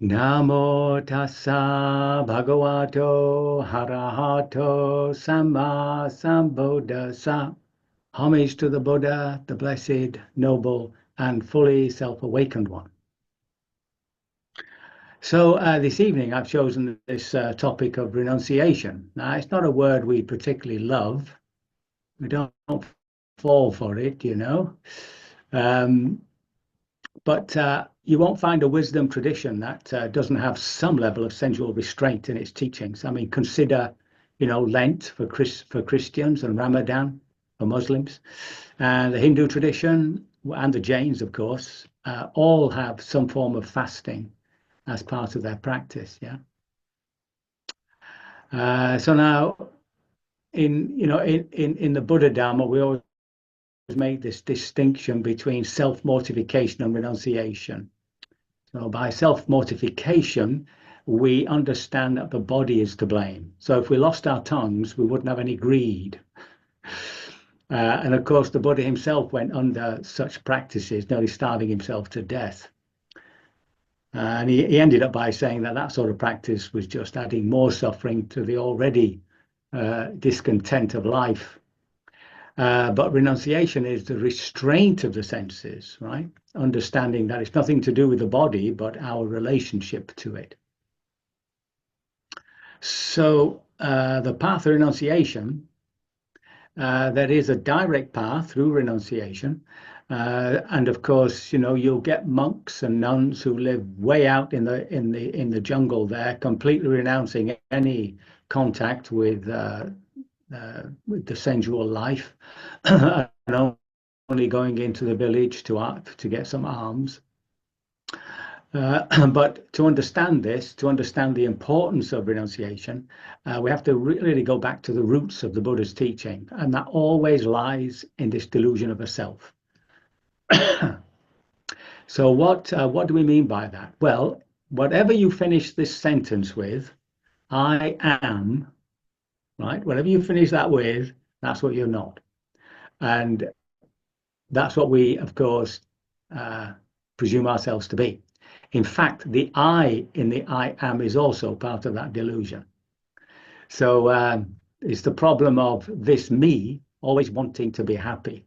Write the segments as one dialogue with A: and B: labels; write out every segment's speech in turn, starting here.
A: Namo tassa bhagavato harahato samma sambuddhassa. Homage to the Buddha, the blessed, noble, and fully self-awakened one. So this evening I've chosen this topic of renunciation. Now, it's not a word we particularly love. We don't fall for it, you know. But you won't find a wisdom tradition that doesn't have some level of sensual restraint in its teachings. I mean, consider, Lent for Christians and Ramadan for Muslims, and the Hindu tradition and the Jains, of course, all have some form of fasting as part of their practice. Yeah. So now, in the Buddha Dharma, we always make this distinction between self-mortification and renunciation. So by self-mortification, we understand that the body is to blame. So if we lost our tongues, we wouldn't have any greed. And of course, the Buddha himself went under such practices, nearly starving himself to death. And he ended up by saying that that sort of practice was just adding more suffering to the already discontent of life. But renunciation is the restraint of the senses, right? Understanding that it's nothing to do with the body, but our relationship to it. So the path of renunciation, there is a direct path through renunciation. And of course, you'll get monks and nuns who live way out in the jungle there, completely renouncing any contact with the sensual life, and only going into the village to get some alms. But to understand this, to understand the importance of renunciation, we have to really go back to the roots of the Buddha's teaching, and that always lies in this delusion of a self. So what do we mean by that? Well, whatever you finish this sentence with, I am, right? Whatever you finish that with, that's what you're not. And that's what we, of course, presume ourselves to be. In fact, the I in the I am is also part of that delusion. So it's the problem of this me always wanting to be happy.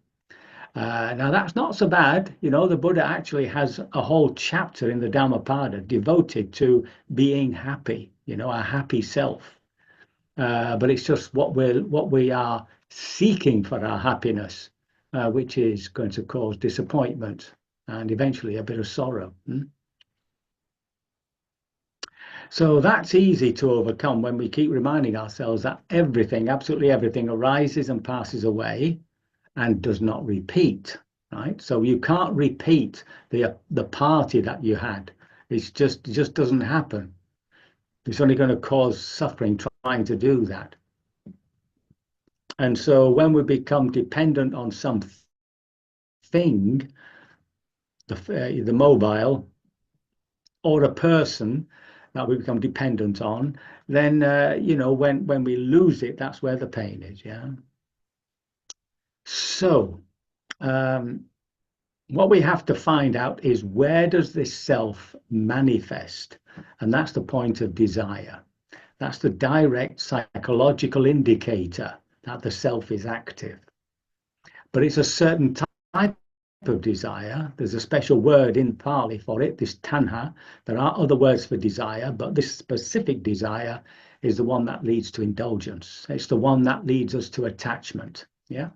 A: Now, that's not so bad. The Buddha actually has a whole chapter in the Dhammapada devoted to being happy, a happy self. But it's just what we are seeking for our happiness, which is going to cause disappointment and eventually a bit of sorrow. So that's easy to overcome when we keep reminding ourselves that everything, absolutely everything, arises and passes away and does not repeat, right? So you can't repeat the party that you had. It just doesn't happen. It's only going to cause suffering trying to do that. And so when we become dependent on something, the mobile, or a person that we become dependent on, then when we lose it, that's where the pain is. Yeah. So what we have to find out is, where does this self manifest? And that's the point of desire. That's the direct psychological indicator that the self is active. But it's a certain type of desire. There's a special word in Pali for it, this tanha. There are other words for desire, but this specific desire is the one that leads to indulgence. It's the one that leads us to attachment. Yeah.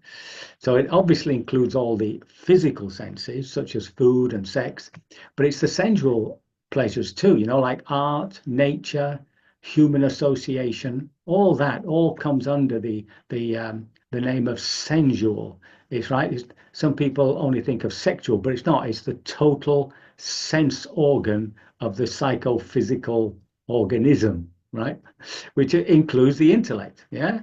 A: So it obviously includes all the physical senses, such as food and sex, but it's the sensual pleasures too, like art, nature, human association. All that all comes under the name of sensual. It's right. Some people only think of sexual, but it's not. It's the total sense organ of the psychophysical organism, right? Which includes the intellect. Yeah.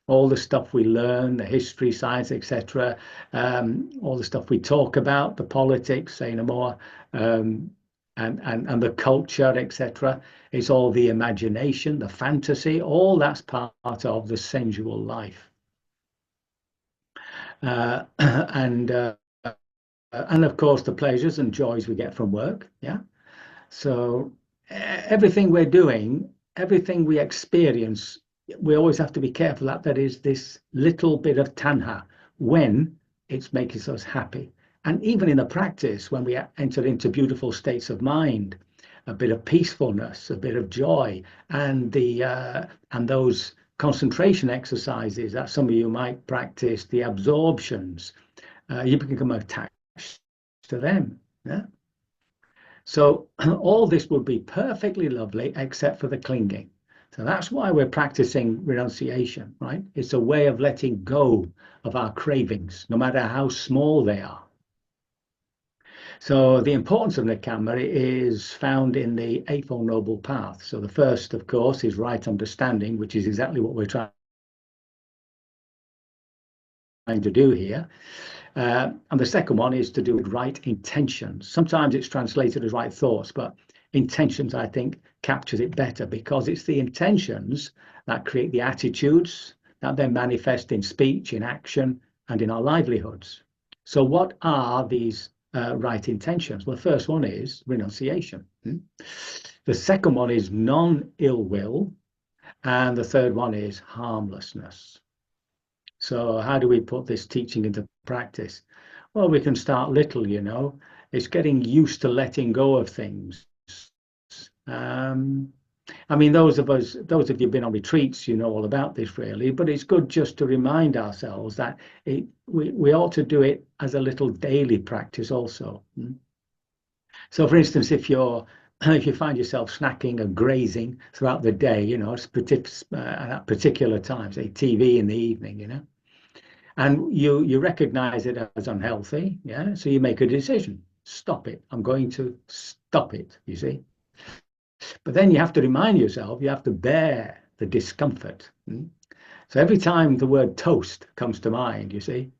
A: All the stuff we learn, the history, science, etc., all the stuff we talk about, the politics, say no more, and the culture, etc. It's all the imagination, the fantasy, all that's part of the sensual life. And of course the pleasures and joys we get from work. Yeah. So everything we're doing, everything we experience, we always have to be careful that there is this little bit of tanha when it's making us happy. And even in the practice, when we enter into beautiful states of mind, a bit of peacefulness, a bit of joy, and those concentration exercises that some of you might practice, the absorptions, you become attached to them. Yeah. So all this would be perfectly lovely except for the clinging. So that's why we're practicing renunciation, right? It's a way of letting go of our cravings, no matter how small they are. So the importance of Nikkama is found in the Eightfold Noble Path. So the first, of course, is right understanding, which is exactly what we're trying to do here. And the second one is to do with right intentions. Sometimes it's translated as right thoughts, but intentions, I think, captures it better because it's the intentions that create the attitudes that then manifest in speech, in action, and in our livelihoods. So what are these right intentions? Well, the first one is renunciation. The second one is non-ill will. And the third one is harmlessness. So how do we put this teaching into practice? Well, we can start little, you know. It's getting used to letting go of things. I mean, those of you who've been on retreats, you know all about this really, but it's good just to remind ourselves that we ought to do it as a little daily practice also. So for instance, if you find yourself snacking and grazing throughout the day, you know, at particular times, say TV in the evening, you know, and you recognize it as unhealthy, yeah, so you make a decision, stop it, I'm going to stop it, you see. But then you have to remind yourself, you have to bear the discomfort. So every time the word toast comes to mind, you see,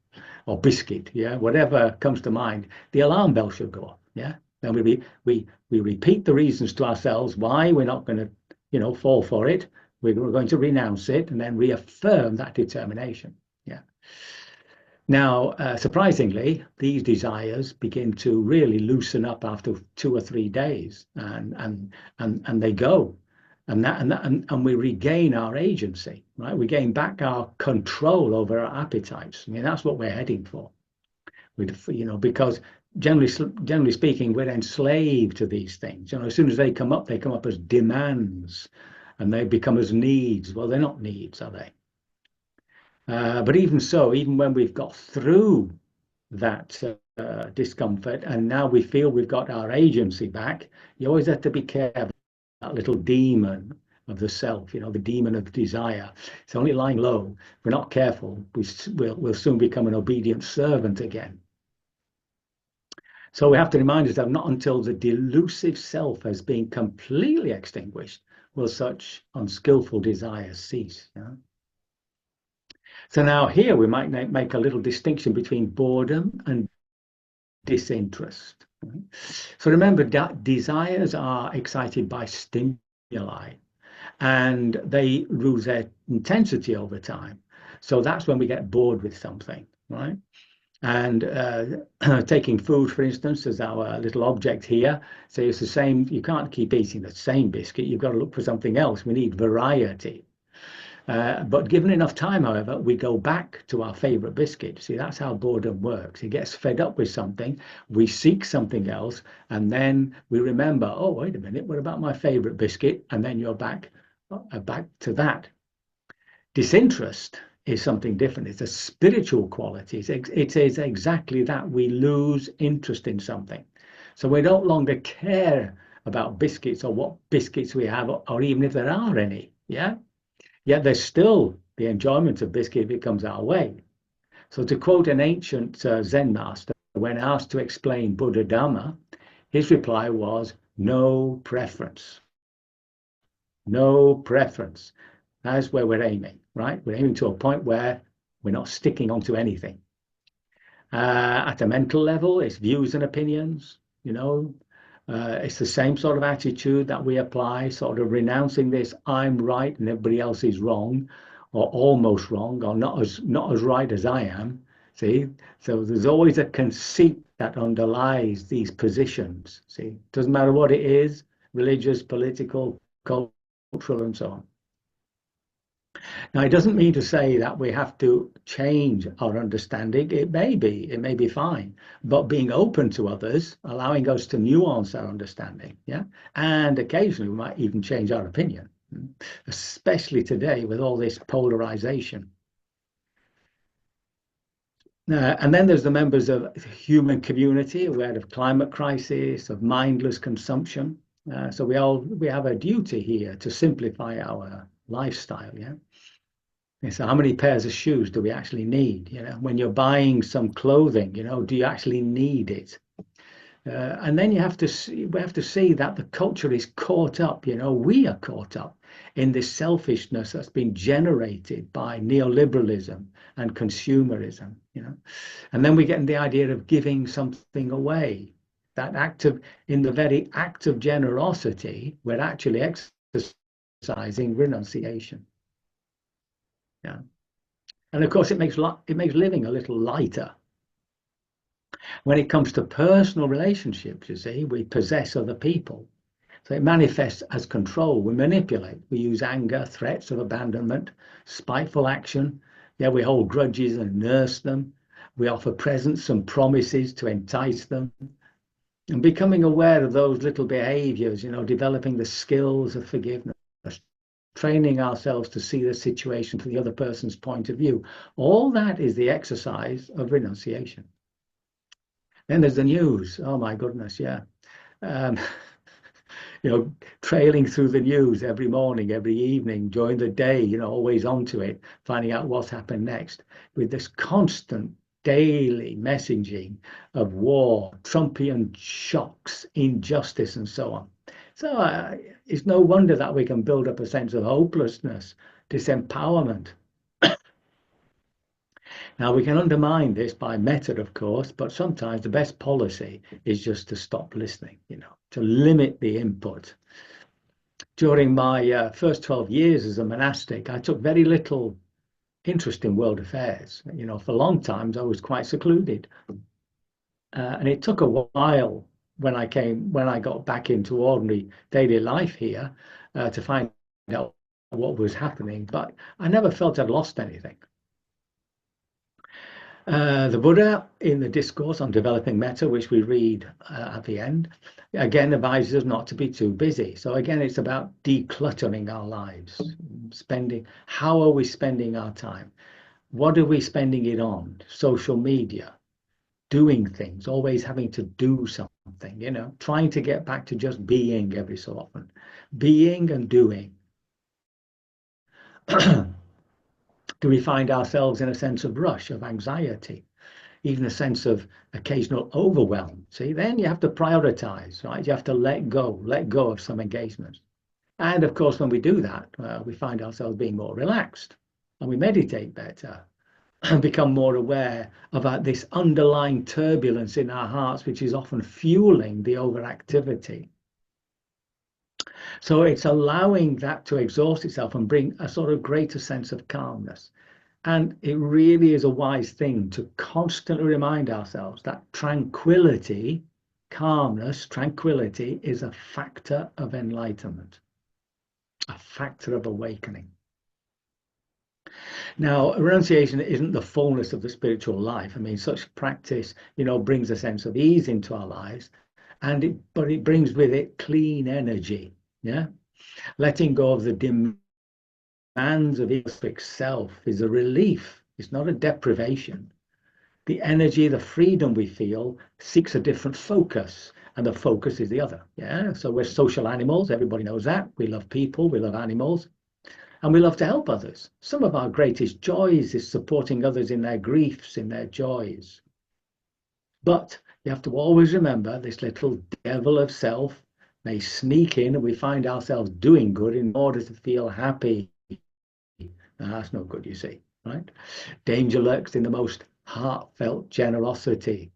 A: or biscuit, yeah, whatever comes to mind, the alarm bell should go off, yeah. Then we repeat the reasons to ourselves why we're not going to, you know, fall for it. We're going to renounce it and then reaffirm that determination. Yeah. Now, surprisingly, these desires begin to really loosen up after 2 or 3 days, and they go, and we regain our agency, right? We gain back our control over our appetites. I mean, that's what we're heading for. You know, because generally speaking, we're enslaved to these things. You know, as soon as they come up as demands, and they become as needs. Well, they're not needs, are they? But even so, even when we've got through that discomfort and now we feel we've got our agency back, you always have to be careful. That little demon of the self, you know, the demon of desire. It's only lying low. If we're not careful, we'll soon become an obedient servant again. So we have to remind ourselves not until the delusive self has been completely extinguished will such unskillful desires cease. You know? So now here we might make a little distinction between boredom and disinterest. Right? So remember that desires are excited by stimuli and they lose their intensity over time. So that's when we get bored with something, right? And taking food, for instance, as our little object here, so it's the same, you can't keep eating the same biscuit, you've got to look for something else. We need variety. But given enough time, however, we go back to our favorite biscuit. See, that's how boredom works. He gets fed up with something, we seek something else, and then we remember, oh, wait a minute, what about my favorite biscuit? And then you're back to that. Disinterest is something different. It's a spiritual quality. It is exactly that. We lose interest in something. So we no longer care about biscuits or what biscuits we have, or even if there are any. Yeah. Yet there's still the enjoyment of biscuit if it comes our way. So to quote an ancient Zen master, when asked to explain Buddha Dhamma, his reply was, no preference. No preference. That's where we're aiming, right? We're aiming to a point where we're not sticking onto anything. At a mental level, it's views and opinions, you know. It's the same sort of attitude that we apply, sort of renouncing this I'm right and everybody else is wrong, or almost wrong, or not as right as I am. See, so there's always a conceit that underlies these positions. See, doesn't matter what it is, religious, political, cultural, and so on. Now, it doesn't mean to say that we have to change our understanding. It may be fine, but being open to others, allowing us to nuance our understanding, yeah, and occasionally we might even change our opinion, especially today with all this polarization. And then there's the members of the human community aware of climate crisis, of mindless consumption. So we have a duty here to simplify our lifestyle, yeah. So how many pairs of shoes do we actually need? You know, when you're buying some clothing, you know, do you actually need it? And then we have to see that the culture is caught up, you know, we are caught up in this selfishness that's been generated by neoliberalism and consumerism, you know. And then we get in the idea of giving something away. In the very act of generosity, we're actually exercising renunciation. Yeah. And of course, it makes living a little lighter. When it comes to personal relationships, you see, we possess other people. So it manifests as control. We manipulate. We use anger, threats of abandonment, spiteful action. Yeah, we hold grudges and nurse them. We offer presents and promises to entice them. And becoming aware of those little behaviors, you know, developing the skills of forgiveness, training ourselves to see the situation from the other person's point of view. All that is the exercise of renunciation. Then there's the news. Oh my goodness, yeah. Um, you know, trailing through the news every morning, every evening, during the day, you know, always onto it, finding out what's happened next, with this constant daily messaging of war, Trumpian shocks, injustice, and so on. So it's no wonder that we can build up a sense of hopelessness, disempowerment. Now, we can undermine this by method, of course, but sometimes the best policy is just to stop listening, you know, to limit the input. During my first 12 years as a monastic, I took very little interest in world affairs. You know, for long times I was quite secluded. And it took a while when I got back into ordinary daily life here to find out what was happening, but I never felt I'd lost anything. The Buddha, in the discourse on developing metta, which we read at the end, again advises us not to be too busy. So again, it's about decluttering our lives, how are we spending our time? What are we spending it on? Social media, doing things, always having to do something, you know, trying to get back to just being every so often, being and doing. Do we find ourselves in a sense of rush, of anxiety, even a sense of occasional overwhelm? See, then you have to prioritize, right? You have to let go of some engagements. And of course, when we do that, we find ourselves being more relaxed and we meditate better and become more aware of this underlying turbulence in our hearts, which is often fueling the overactivity. So it's allowing that to exhaust itself and bring a sort of greater sense of calmness. And it really is a wise thing to constantly remind ourselves that tranquility, calmness, tranquility is a factor of enlightenment, a factor of awakening. Now, renunciation isn't the fullness of the spiritual life. I mean, such practice, you know, brings a sense of ease into our lives, but it brings with it clean energy. Yeah, letting go of the demands of egoic self is a relief. It's not a deprivation. The energy, the freedom we feel seeks a different focus, and the focus is the other. Yeah, so we're social animals. Everybody knows that. We love people. We love animals. And we love to help others. Some of our greatest joys is supporting others in their griefs, in their joys. But you have to always remember this little devil of self may sneak in and we find ourselves doing good in order to feel happy. Now, that's no good, you see, right? Danger lurks in the most heartfelt generosity.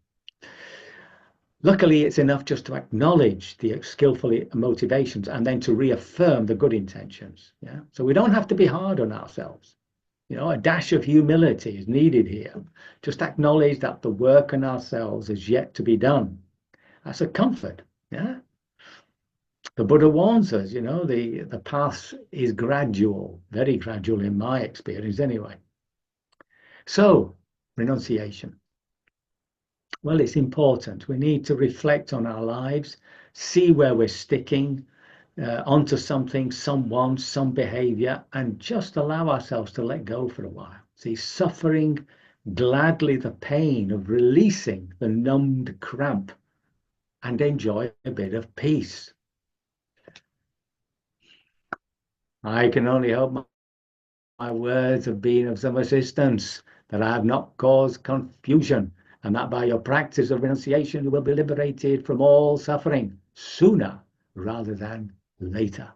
A: Luckily, it's enough just to acknowledge the skillful motivations and then to reaffirm the good intentions. Yeah. So we don't have to be hard on ourselves. You know, a dash of humility is needed here. Just acknowledge that the work on ourselves is yet to be done. That's a comfort. Yeah. The Buddha warns us, the path is gradual, very gradual in my experience anyway. So, renunciation. Well, it's important. We need to reflect on our lives, see where we're sticking onto something, someone, some behavior, and just allow ourselves to let go for a while. See, suffering gladly the pain of releasing the numbed cramp and enjoy a bit of peace. I can only hope my words have been of some assistance, that I have not caused confusion, and that by your practice of renunciation you will be liberated from all suffering sooner rather than later.